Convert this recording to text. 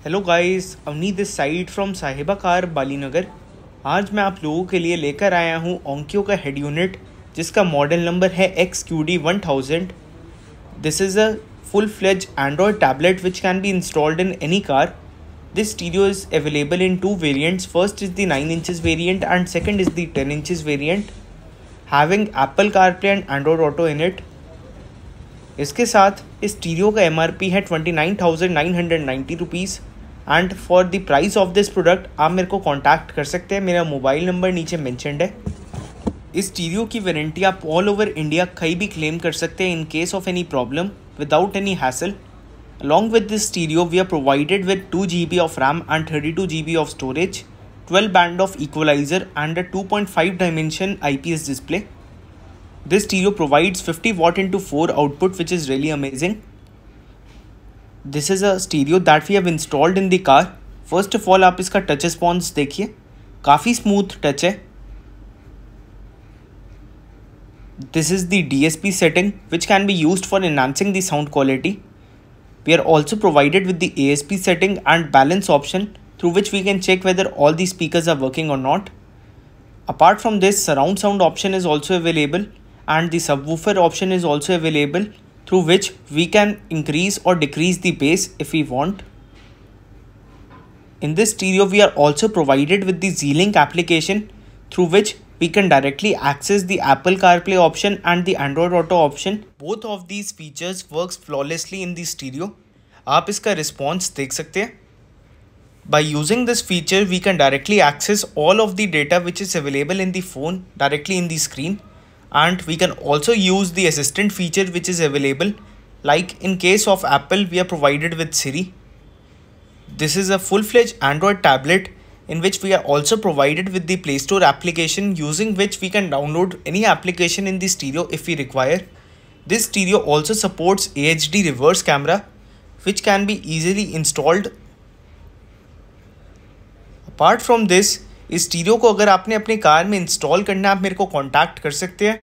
Hello guys, Avni this side from Sahiba car Balinagar. आज मैं आप लोगों के लिए लेकर आया हूँ ओंक्यो का हेड यूनिट जिसका मॉडल नंबर है XQD1000। This is a full fledged Android tablet which can be installed in any car. This stereo is available in two variants. First is the 9 inches variant and second is the 10 inches variant, having Apple CarPlay and Android Auto in it. इसके साथ इस stereo का MRP है 29,990 rupees and for the price of this product आप मेरे को contact कर सकते हैं. मेरा मोबाइल नंबर नीचे मेंशनड है. इस स्टीरियो की वारंटी आप ऑल ओवर इंडिया कहीं भी क्लेम कर सकते हैं in case of any problem without any hassle. Along with this stereo, we are provided with 2 GB of RAM and 32 GB of storage, 12 band of equalizer and a 2.5 dimension IPS display. This stereo provides 50 watt into 4 output, which is really amazing. This is a stereo that we have installed in the car. First of all, आप इसका touch response देखिए, काफ़ी smooth touch है. This is the DSP setting, which can be used for enhancing the sound quality. We are also provided with the ASP setting and balance option through which we can check whether all the speakers are working or not. Apart from this, surround sound option is also available and the subwoofer option is also available through which we can increase or decrease the bass if we want. In this stereo, we are also provided with the Z-Link application through which we can directly access the Apple CarPlay option and the Android Auto option. Both of these features works flawlessly in the stereo. आप इसका response देख सकते हैं. By using this feature, we can directly access all of the data which is available in the phone directly in the screen, and we can also use the assistant feature which is available. Like in case of Apple, we are provided with Siri. This is a full-fledged Android tablet in which we are also provided with the Play Store application, using which we can download any application in the stereo if we require. This stereo also supports HD reverse camera, which can be easily installed. Apart from this, इस stereo को अगर आपने अपने car में install करना है आप मेरे को कॉन्टैक्ट कर सकते हैं.